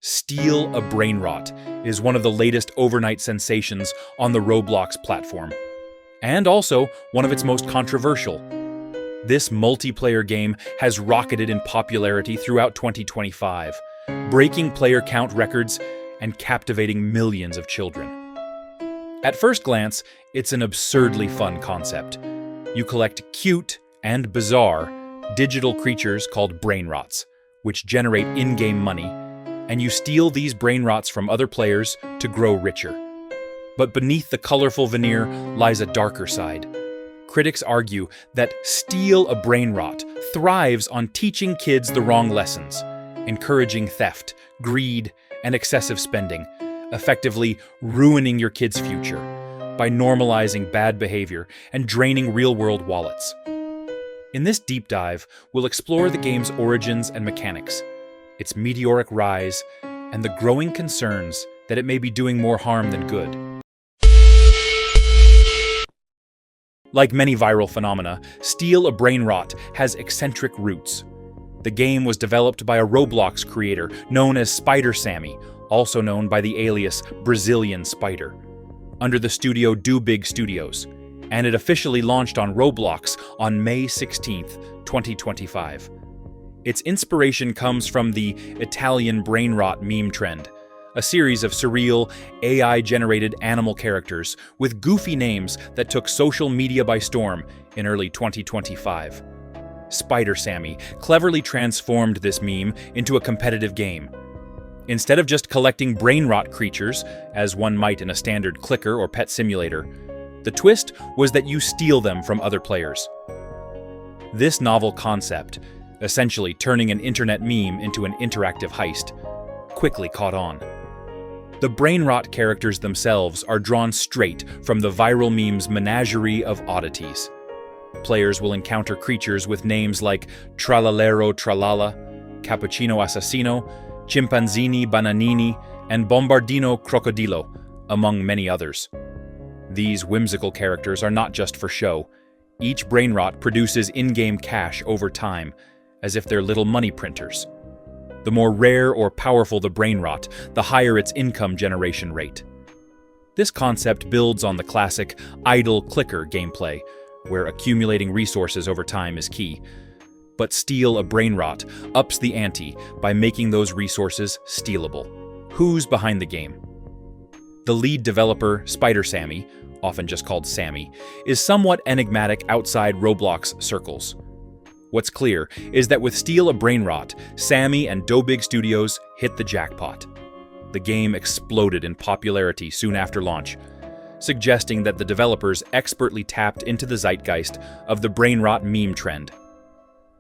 Steal a Brainrot is one of the latest overnight sensations on the Roblox platform, and also one of its most controversial. This multiplayer game has rocketed in popularity throughout 2025, breaking player count records and captivating millions of children. At first glance, it's an absurdly fun concept. You collect cute and bizarre digital creatures called Brainrots, which generate in-game money, and you steal these Brainrots from other players to grow richer. But beneath the colorful veneer lies a darker side. Critics argue that Steal a Brainrot thrives on teaching kids the wrong lessons, encouraging theft, greed, and excessive spending, effectively ruining your kids' future by normalizing bad behavior and draining real-world wallets. In this deep dive, we'll explore the game's origins and mechanics, its meteoric rise, and the growing concerns that it may be doing more harm than good. Like many viral phenomena, Steal a Brainrot has eccentric roots. The game was developed by a Roblox creator known as Spider Sammy, also known by the alias Brazilian Spider, under the studio Do Big Studios, and it officially launched on Roblox on May 16, 2025. Its inspiration comes from the Italian Brainrot meme trend, a series of surreal, AI-generated animal characters with goofy names that took social media by storm in early 2025. Spider Sammy cleverly transformed this meme into a competitive game. Instead of just collecting Brainrot creatures, as one might in a standard clicker or pet simulator, the twist was that you steal them from other players. This novel concept, essentially turning an internet meme into an interactive heist, quickly caught on. The Brainrot characters themselves are drawn straight from the viral meme's menagerie of oddities. Players will encounter creatures with names like Tralalero Tralala, Cappuccino Assassino, Chimpanzini Bananini, and Bombardino Crocodilo, among many others. These whimsical characters are not just for show. Each Brainrot produces in-game cash over time, as if they're little money printers. The more rare or powerful the Brainrot, the higher its income generation rate. This concept builds on the classic idle clicker gameplay, where accumulating resources over time is key. But Steal a Brainrot ups the ante by making those resources stealable. Who's behind the game? The lead developer, Spider Sammy, often just called Sammy, is somewhat enigmatic outside Roblox circles. What's clear is that with Steal a Brainrot, Sammy and Do Big Studios hit the jackpot. The game exploded in popularity soon after launch, suggesting that the developers expertly tapped into the zeitgeist of the Brainrot meme trend.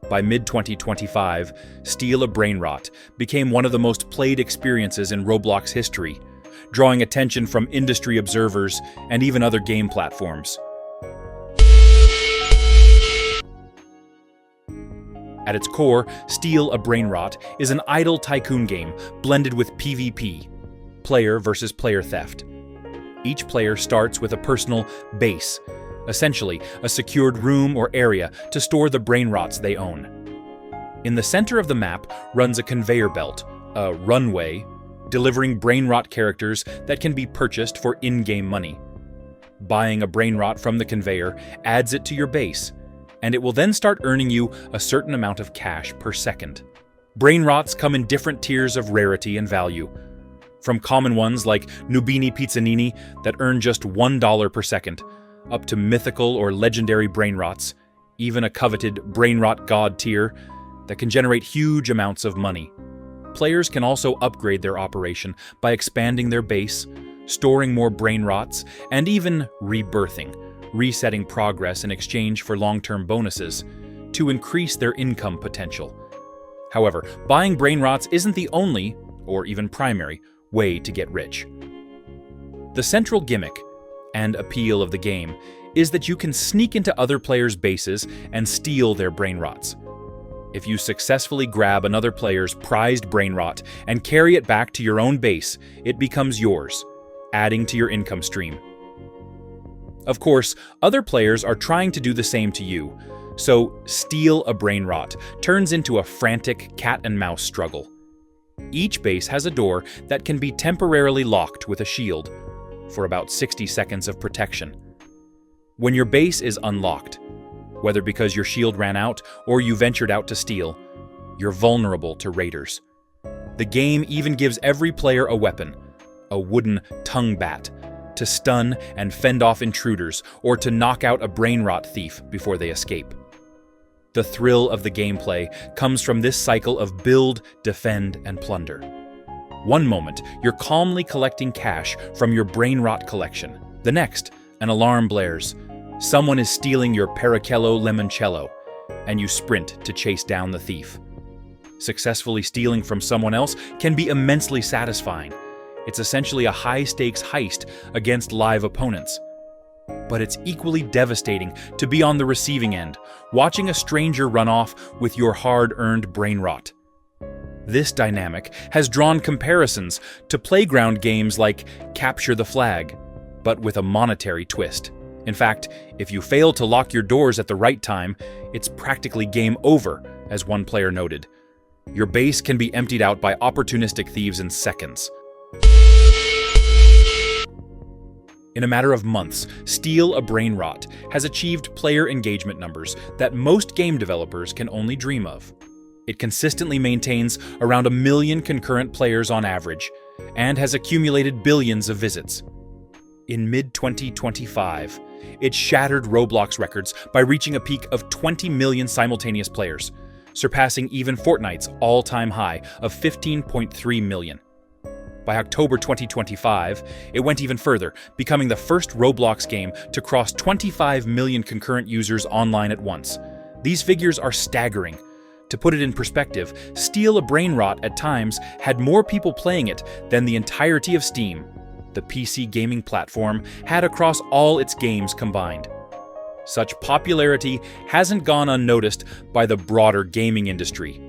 By mid-2025, Steal a Brainrot became one of the most played experiences in Roblox history, drawing attention from industry observers and even other game platforms. At its core, Steal a Brainrot is an idle tycoon game blended with PvP, player versus player theft. Each player starts with a personal base, essentially a secured room or area to store the Brainrots they own. In the center of the map runs a conveyor belt, a runway, delivering Brainrot characters that can be purchased for in-game money. Buying a Brainrot from the conveyor adds it to your base, and it will then start earning you a certain amount of cash per second. Brainrots come in different tiers of rarity and value, from common ones like Nubini Pizzanini that earn just $1 per second, up to mythical or legendary Brainrots, even a coveted Brainrot God tier that can generate huge amounts of money. Players can also upgrade their operation by expanding their base, storing more Brainrots, and even rebirthing, resetting progress in exchange for long-term bonuses to increase their income potential. However, buying Brainrots isn't the only, or even primary, way to get rich. The central gimmick and appeal of the game is that you can sneak into other players' bases and steal their Brainrots. If you successfully grab another player's prized Brainrot and carry it back to your own base, it becomes yours, adding to your income stream. Of course, other players are trying to do the same to you, so Steal a Brainrot turns into a frantic cat-and-mouse struggle. Each base has a door that can be temporarily locked with a shield for about 60 seconds of protection. When your base is unlocked, whether because your shield ran out or you ventured out to steal, you're vulnerable to raiders. The game even gives every player a weapon, a wooden tongue bat, to stun and fend off intruders or to knock out a Brainrot thief before they escape. The thrill of the gameplay comes from this cycle of build, defend, and plunder. One moment, you're calmly collecting cash from your Brainrot collection. The next, an alarm blares. Someone is stealing your Paracello Limoncello, and you sprint to chase down the thief. Successfully stealing from someone else can be immensely satisfying. It's essentially a high-stakes heist against live opponents. But it's equally devastating to be on the receiving end, watching a stranger run off with your hard-earned Brainrot. This dynamic has drawn comparisons to playground games like Capture the Flag, but with a monetary twist. In fact, if you fail to lock your doors at the right time, it's practically game over, as one player noted. Your base can be emptied out by opportunistic thieves in seconds. In a matter of months, Steal a Brainrot has achieved player engagement numbers that most game developers can only dream of. It consistently maintains around 1 million concurrent players on average, and has accumulated billions of visits. In mid-2025, it shattered Roblox records by reaching a peak of 20 million simultaneous players, surpassing even Fortnite's all-time high of 15.3 million. By October 2025, it went even further, becoming the first Roblox game to cross 25 million concurrent users online at once. These figures are staggering. To put it in perspective, Steal a Brainrot at times had more people playing it than the entirety of Steam, the PC gaming platform, had across all its games combined. Such popularity hasn't gone unnoticed by the broader gaming industry.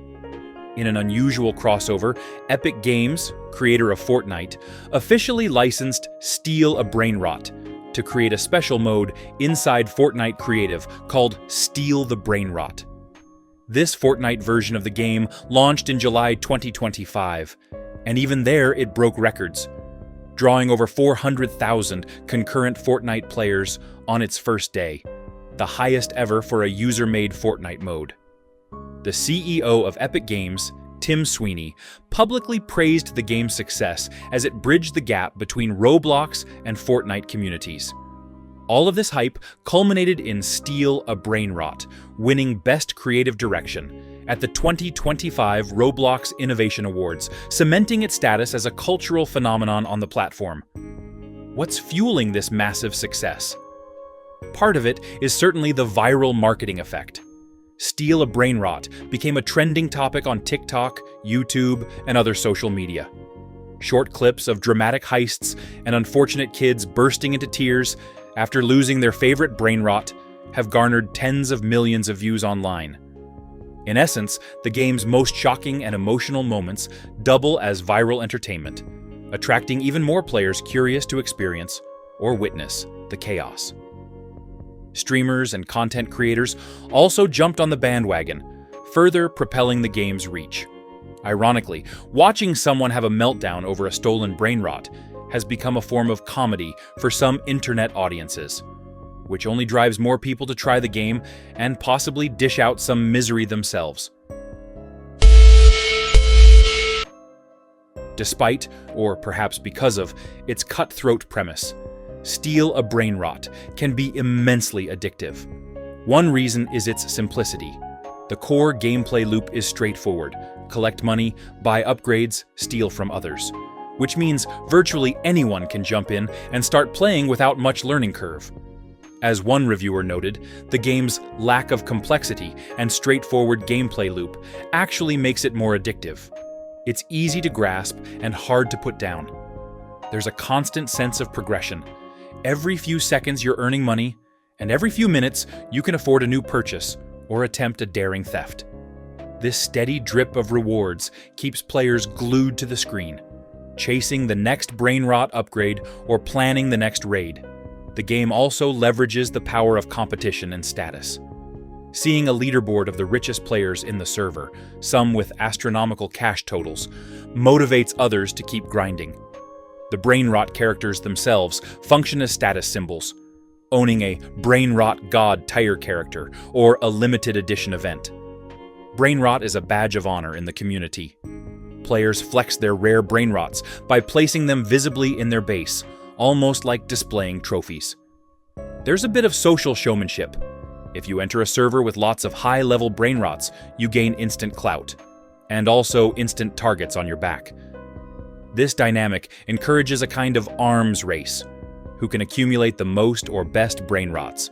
In an unusual crossover, Epic Games, creator of Fortnite, officially licensed Steal a Brainrot to create a special mode inside Fortnite Creative called Steal the Brainrot. This Fortnite version of the game launched in July 2025, and even there it broke records, drawing over 400,000 concurrent Fortnite players on its first day, the highest ever for a user-made Fortnite mode. The CEO of Epic Games, Tim Sweeney, publicly praised the game's success as it bridged the gap between Roblox and Fortnite communities. All of this hype culminated in Steal a Brainrot, winning Best Creative Direction at the 2025 Roblox Innovation Awards, cementing its status as a cultural phenomenon on the platform. What's fueling this massive success? Part of it is certainly the viral marketing effect. Steal a Brainrot became a trending topic on TikTok, YouTube, and other social media. Short clips of dramatic heists and unfortunate kids bursting into tears after losing their favorite Brainrot have garnered tens of millions of views online. In essence, the game's most shocking and emotional moments double as viral entertainment, attracting even more players curious to experience or witness the chaos. Streamers and content creators also jumped on the bandwagon, further propelling the game's reach. Ironically, watching someone have a meltdown over a stolen Brainrot has become a form of comedy for some internet audiences, which only drives more people to try the game and possibly dish out some misery themselves. Despite, or perhaps because of, its cutthroat premise, Steal a Brainrot can be immensely addictive. One reason is its simplicity. The core gameplay loop is straightforward: collect money, buy upgrades, steal from others. Which means virtually anyone can jump in and start playing without much learning curve. As one reviewer noted, the game's lack of complexity and straightforward gameplay loop actually makes it more addictive. It's easy to grasp and hard to put down. There's a constant sense of progression. Every few seconds you're earning money, and every few minutes you can afford a new purchase or attempt a daring theft. This steady drip of rewards keeps players glued to the screen, chasing the next Brainrot upgrade or planning the next raid. The game also leverages the power of competition and status. Seeing a leaderboard of the richest players in the server, some with astronomical cash totals, motivates others to keep grinding. The Brainrot characters themselves function as status symbols, owning a Brainrot God tier character or a limited edition event. Brainrot is a badge of honor in the community. Players flex their rare Brainrots by placing them visibly in their base, almost like displaying trophies. There's a bit of social showmanship. If you enter a server with lots of high-level Brainrots, you gain instant clout, and also instant targets on your back. This dynamic encourages a kind of arms race, who can accumulate the most or best Brainrots,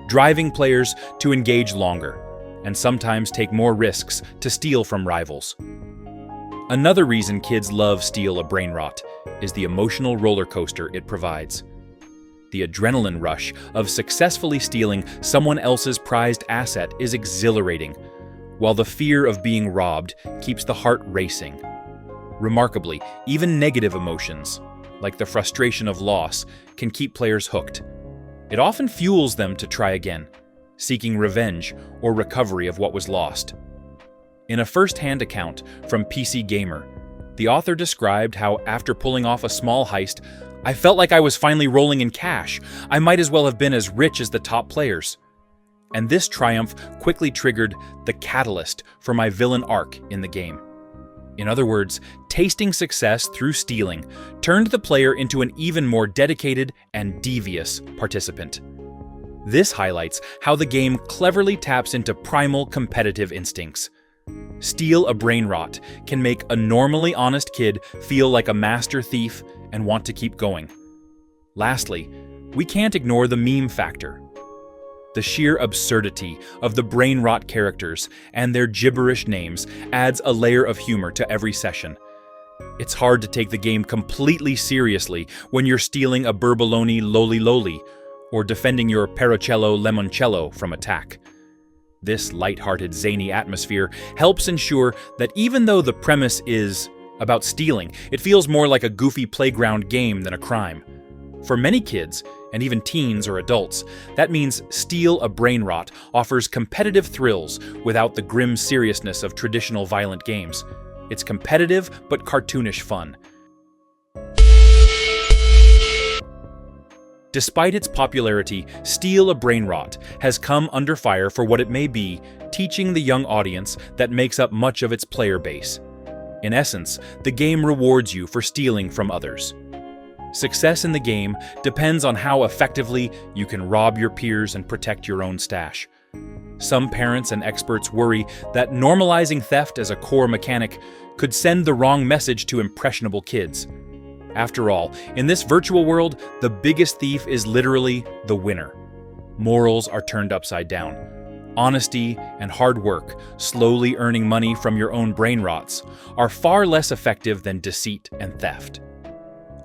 driving players to engage longer, and sometimes take more risks to steal from rivals. Another reason kids love Steal a Brainrot is the emotional roller coaster it provides. The adrenaline rush of successfully stealing someone else's prized asset is exhilarating, while the fear of being robbed keeps the heart racing. Remarkably, even negative emotions, like the frustration of loss, can keep players hooked. It often fuels them to try again, seeking revenge or recovery of what was lost. In a first-hand account from PC Gamer, the author described how after pulling off a small heist, "I felt like I was finally rolling in cash. I might as well have been as rich as the top players." And this triumph quickly triggered the catalyst for my villain arc in the game. In other words, tasting success through stealing turned the player into an even more dedicated and devious participant. This highlights how the game cleverly taps into primal competitive instincts. Steal a Brainrot can make a normally honest kid feel like a master thief and want to keep going. Lastly, we can't ignore the meme factor. The sheer absurdity of the Brainrot characters and their gibberish names adds a layer of humor to every session. It's hard to take the game completely seriously when you're stealing a Burbaloni Loli Loli or defending your Pericello Lemoncello from attack. This light-hearted, zany atmosphere helps ensure that even though the premise is about stealing, it feels more like a goofy playground game than a crime. For many kids, and even teens or adults, that means Steal a Brainrot offers competitive thrills without the grim seriousness of traditional violent games. It's competitive but cartoonish fun. Despite its popularity, Steal a Brainrot has come under fire for what it may be, teaching the young audience that makes up much of its player base. In essence, the game rewards you for stealing from others. Success in the game depends on how effectively you can rob your peers and protect your own stash. Some parents and experts worry that normalizing theft as a core mechanic could send the wrong message to impressionable kids. After all, in this virtual world, the biggest thief is literally the winner. Morals are turned upside down. Honesty and hard work, slowly earning money from your own Brainrots, are far less effective than deceit and theft.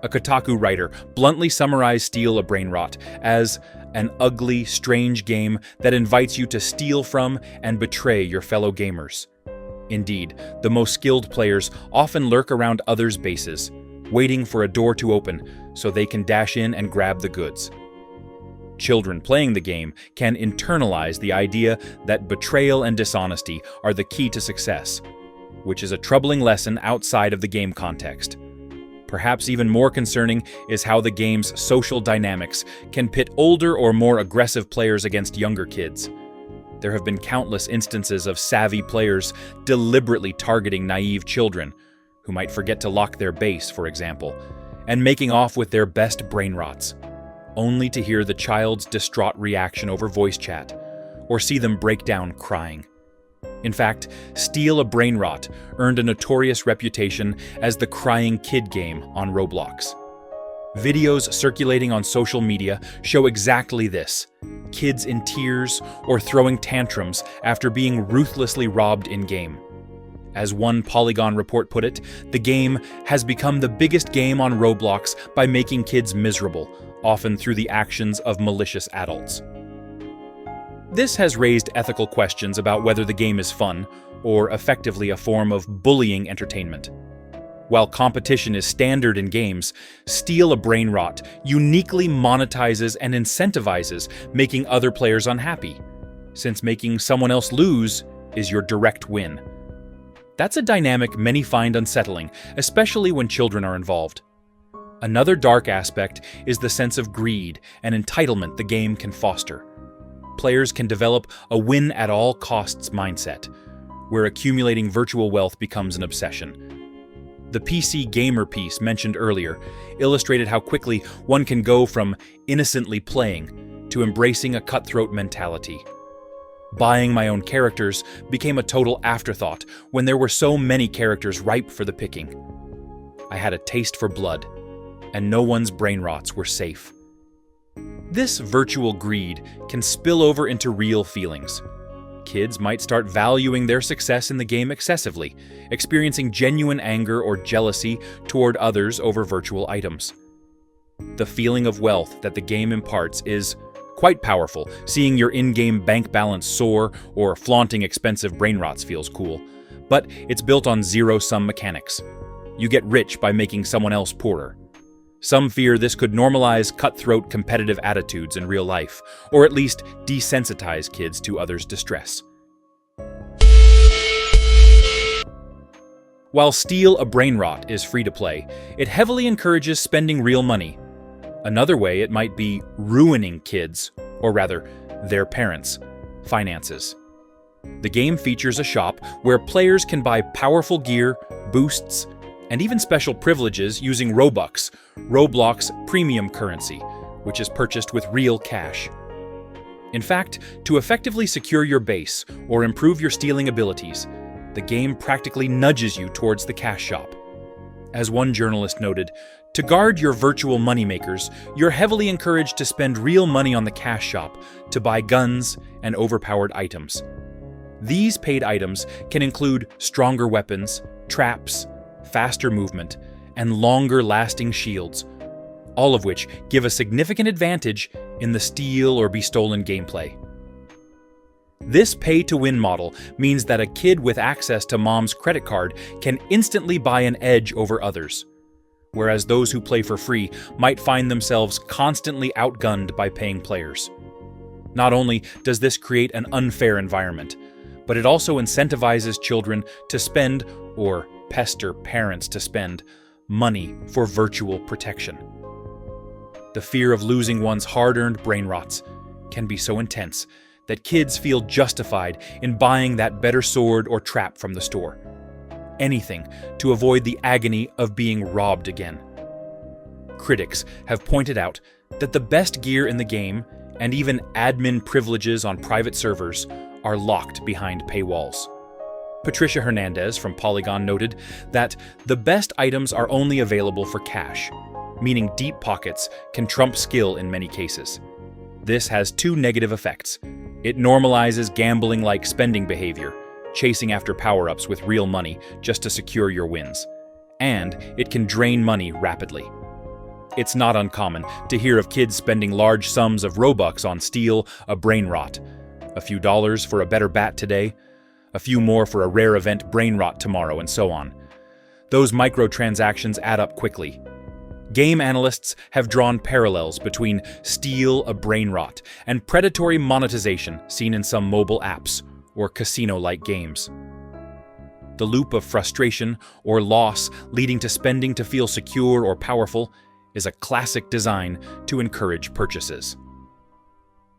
A Kotaku writer bluntly summarized Steal a Brainrot as an ugly, strange game that invites you to steal from and betray your fellow gamers. Indeed, the most skilled players often lurk around others' bases, waiting for a door to open so they can dash in and grab the goods. Children playing the game can internalize the idea that betrayal and dishonesty are the key to success, which is a troubling lesson outside of the game context. Perhaps even more concerning is how the game's social dynamics can pit older or more aggressive players against younger kids. There have been countless instances of savvy players deliberately targeting naive children, who might forget to lock their base, for example, and making off with their best Brainrots, only to hear the child's distraught reaction over voice chat, or see them break down crying. In fact, Steal a Brainrot earned a notorious reputation as the crying kid game on Roblox. Videos circulating on social media show exactly this: kids in tears or throwing tantrums after being ruthlessly robbed in-game. As one Polygon report put it, the game has become the biggest game on Roblox by making kids miserable, often through the actions of malicious adults. This has raised ethical questions about whether the game is fun, or effectively a form of bullying entertainment. While competition is standard in games, Steal a Brainrot uniquely monetizes and incentivizes making other players unhappy. since making someone else lose is your direct win. That's a dynamic many find unsettling, especially when children are involved. Another dark aspect is the sense of greed and entitlement the game can foster. Players can develop a win-at-all-costs mindset, where accumulating virtual wealth becomes an obsession. The PC gamer piece mentioned earlier illustrated how quickly one can go from innocently playing to embracing a cutthroat mentality. Buying my own characters became a total afterthought when there were so many characters ripe for the picking. I had a taste for blood, and no one's brainrots were safe. This virtual greed can spill over into real feelings. Kids might start valuing their success in the game excessively, experiencing genuine anger or jealousy toward others over virtual items. The feeling of wealth that the game imparts is quite powerful. Seeing your in-game bank balance soar or flaunting expensive brainrots feels cool, but it's built on zero-sum mechanics. You get rich by making someone else poorer. Some fear this could normalize cutthroat competitive attitudes in real life, or at least desensitize kids to others' distress. While Steal a Brainrot is free to play, it heavily encourages spending real money. Another way it might be ruining kids, or rather, their parents' finances. The game features a shop where players can buy powerful gear, boosts, and even special privileges using Robux, Roblox premium currency, which is purchased with real cash. In fact, to effectively secure your base or improve your stealing abilities, the game practically nudges you towards the cash shop. As one journalist noted, to guard your virtual moneymakers, you're heavily encouraged to spend real money on the cash shop to buy guns and overpowered items. These paid items can include stronger weapons, traps, faster movement, and longer-lasting shields, all of which give a significant advantage in the steal or be stolen gameplay. This pay-to-win model means that a kid with access to mom's credit card can instantly buy an edge over others, whereas those who play for free might find themselves constantly outgunned by paying players. Not only does this create an unfair environment, but it also incentivizes children to spend, or pester parents to spend, money for virtual protection. The fear of losing one's hard-earned brainrots can be so intense that kids feel justified in buying that better sword or trap from the store. Anything to avoid the agony of being robbed again. Critics have pointed out that the best gear in the game, and even admin privileges on private servers, are locked behind paywalls. Patricia Hernandez from Polygon noted that the best items are only available for cash, meaning deep pockets can trump skill in many cases. This has two negative effects. It normalizes gambling-like spending behavior, chasing after power-ups with real money just to secure your wins. And it can drain money rapidly. It's not uncommon to hear of kids spending large sums of Robux on Steal a Brainrot. A few dollars for a better bat today, a few more for a rare event Brainrot tomorrow, and so on. Those microtransactions add up quickly. Game analysts have drawn parallels between Steal a Brainrot and predatory monetization seen in some mobile apps or casino-like games. The loop of frustration or loss leading to spending to feel secure or powerful is a classic design to encourage purchases.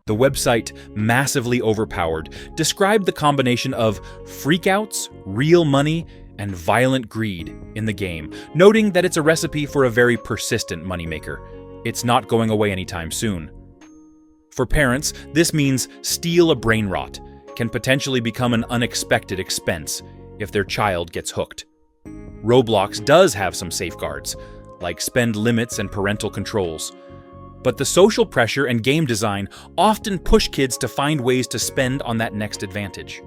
The website Massively Overpowered described the combination of freakouts, real money, and violent greed in the game, noting that it's a recipe for a very persistent moneymaker. It's not going away anytime soon. For parents, this means Steal a Brainrot can potentially become an unexpected expense if their child gets hooked. Roblox does have some safeguards, like spend limits and parental controls. But the social pressure and game design often push kids to find ways to spend on that next advantage.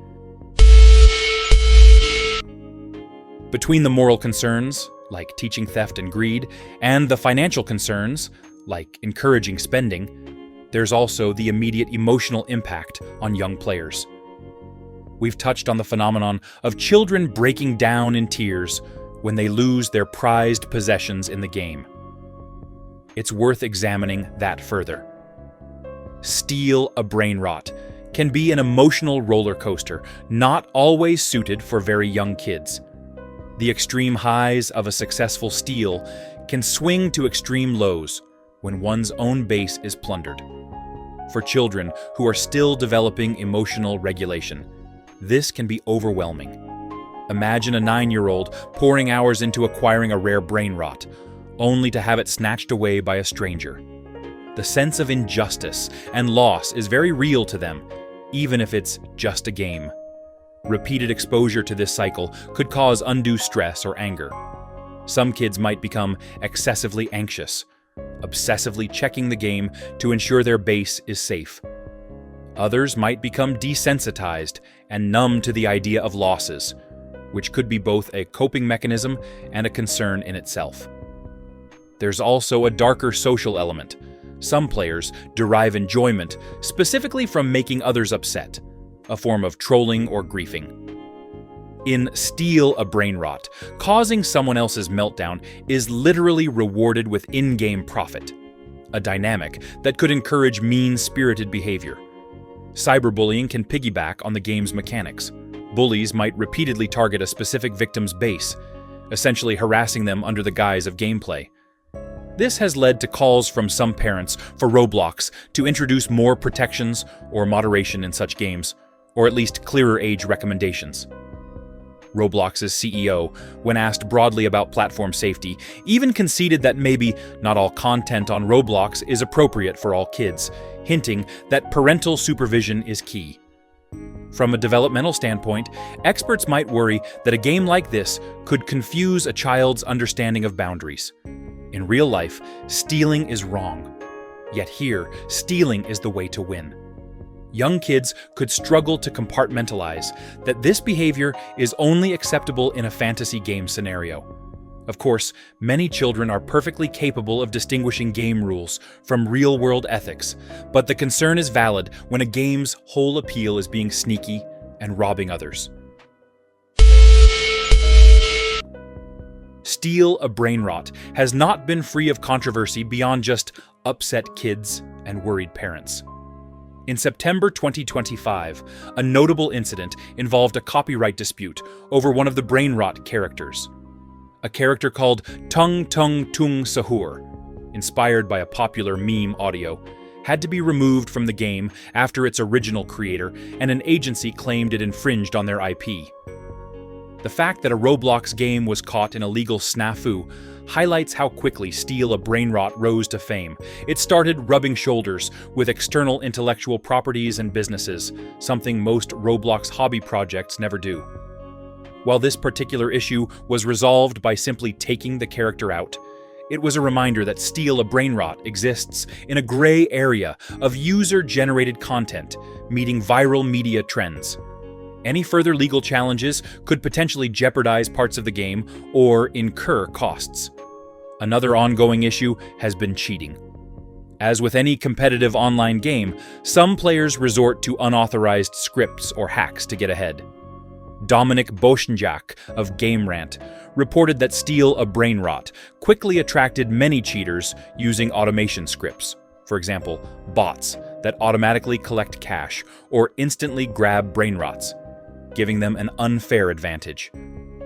Between the moral concerns, like teaching theft and greed, and the financial concerns, like encouraging spending, there's also the immediate emotional impact on young players. We've touched on the phenomenon of children breaking down in tears when they lose their prized possessions in the game. It's worth examining that further. Steal a Brainrot can be an emotional roller coaster, not always suited for very young kids. The extreme highs of a successful steal can swing to extreme lows when one's own base is plundered. For children who are still developing emotional regulation, this can be overwhelming. Imagine a 9-year-old pouring hours into acquiring a rare Brainrot, only to have it snatched away by a stranger. The sense of injustice and loss is very real to them, even if it's just a game. Repeated exposure to this cycle could cause undue stress or anger. Some kids might become excessively anxious, obsessively checking the game to ensure their base is safe. Others might become desensitized and numb to the idea of losses, which could be both a coping mechanism and a concern in itself. There's also a darker social element. Some players derive enjoyment specifically from making others upset, a form of trolling or griefing. In Steal a Brainrot, causing someone else's meltdown is literally rewarded with in-game profit, a dynamic that could encourage mean-spirited behavior. Cyberbullying can piggyback on the game's mechanics. Bullies might repeatedly target a specific victim's base, essentially harassing them under the guise of gameplay. This has led to calls from some parents for Roblox to introduce more protections or moderation in such games, or at least clearer age recommendations. Roblox's CEO, when asked broadly about platform safety, even conceded that maybe not all content on Roblox is appropriate for all kids, hinting that parental supervision is key. From a developmental standpoint, experts might worry that a game like this could confuse a child's understanding of boundaries. In real life, stealing is wrong. Yet here, stealing is the way to win. Young kids could struggle to compartmentalize that this behavior is only acceptable in a fantasy game scenario. Of course, many children are perfectly capable of distinguishing game rules from real-world ethics, but the concern is valid when a game's whole appeal is being sneaky and robbing others. Steal a Brainrot has not been free of controversy beyond just upset kids and worried parents. In September 2025, a notable incident involved a copyright dispute over one of the Brainrot characters. A character called Tung Tung Tung Sahur, inspired by a popular meme audio, had to be removed from the game after its original creator, and an agency claimed it infringed on their IP. The fact that a Roblox game was caught in a legal snafu highlights how quickly Steal a Brainrot rose to fame. It started rubbing shoulders with external intellectual properties and businesses, something most Roblox hobby projects never do. While this particular issue was resolved by simply taking the character out, it was a reminder that Steal a Brainrot exists in a gray area of user-generated content, meeting viral media trends. Any further legal challenges could potentially jeopardize parts of the game or incur costs. Another ongoing issue has been cheating. As with any competitive online game, some players resort to unauthorized scripts or hacks to get ahead. Dominic Boshnjak of GameRant reported that Steal a Brainrot quickly attracted many cheaters using automation scripts, for example, bots that automatically collect cash or instantly grab Brainrots, giving them an unfair advantage.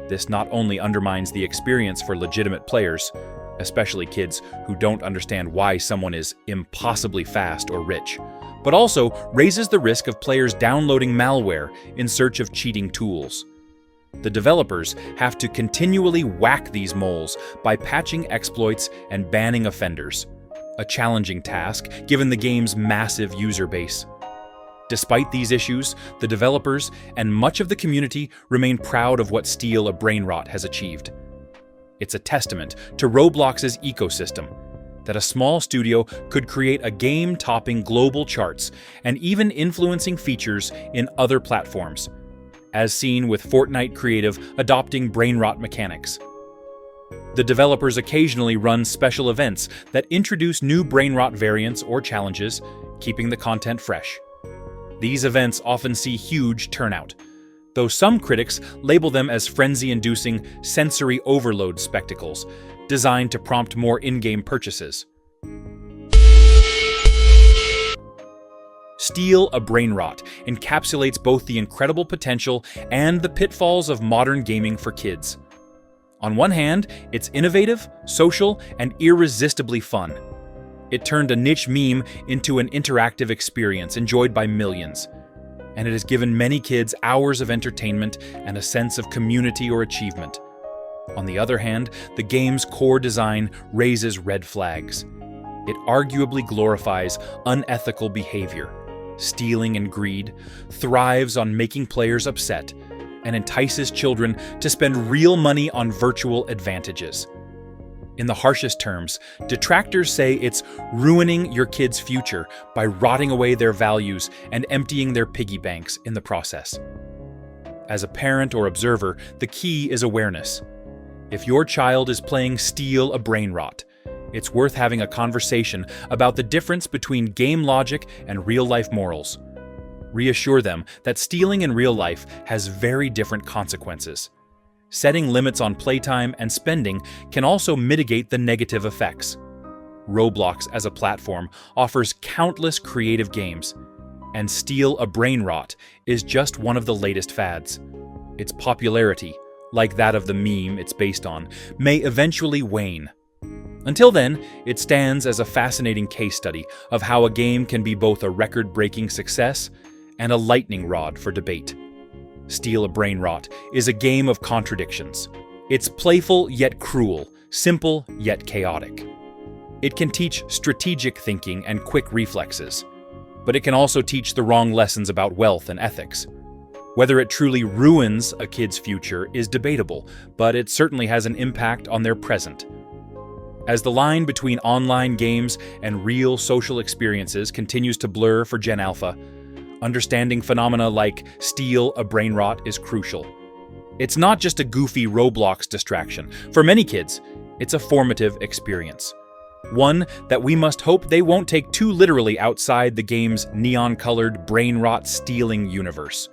This not only undermines the experience for legitimate players, especially kids who don't understand why someone is impossibly fast or rich, but also raises the risk of players downloading malware in search of cheating tools. The developers have to continually whack these moles by patching exploits and banning offenders, a challenging task given the game's massive user base. Despite these issues, the developers and much of the community remain proud of what Steal a Brainrot has achieved. It's a testament to Roblox's ecosystem that a small studio could create a game topping global charts and even influencing features in other platforms, as seen with Fortnite Creative adopting Brainrot mechanics. The developers occasionally run special events that introduce new Brainrot variants or challenges, keeping the content fresh. These events often see huge turnout, though some critics label them as frenzy-inducing sensory overload spectacles designed to prompt more in-game purchases. Steal a Brainrot encapsulates both the incredible potential and the pitfalls of modern gaming for kids. On one hand, it's innovative, social, and irresistibly fun. It turned a niche meme into an interactive experience enjoyed by millions, and it has given many kids hours of entertainment and a sense of community or achievement. On the other hand, the game's core design raises red flags. It arguably glorifies unethical behavior, stealing and greed, thrives on making players upset, and entices children to spend real money on virtual advantages. In the harshest terms, detractors say it's ruining your kids' future by rotting away their values and emptying their piggy banks in the process. As a parent or observer, the key is awareness. If your child is playing Steal a Brainrot, it's worth having a conversation about the difference between game logic and real-life morals. Reassure them that stealing in real life has very different consequences. Setting limits on playtime and spending can also mitigate the negative effects. Roblox as a platform offers countless creative games, and Steal a Brainrot is just one of the latest fads. Its popularity, like that of the meme it's based on, may eventually wane. Until then, it stands as a fascinating case study of how a game can be both a record-breaking success and a lightning rod for debate. Steal a Brainrot is a game of contradictions. It's playful yet cruel, simple yet chaotic. It can teach strategic thinking and quick reflexes, but it can also teach the wrong lessons about wealth and ethics. Whether it truly ruins a kid's future is debatable, but it certainly has an impact on their present. As the line between online games and real social experiences continues to blur for Gen Alpha, understanding phenomena like Steal a Brainrot is crucial. It's not just a goofy Roblox distraction. For many kids, it's a formative experience. One that we must hope they won't take too literally outside the game's neon-colored Brainrot stealing universe.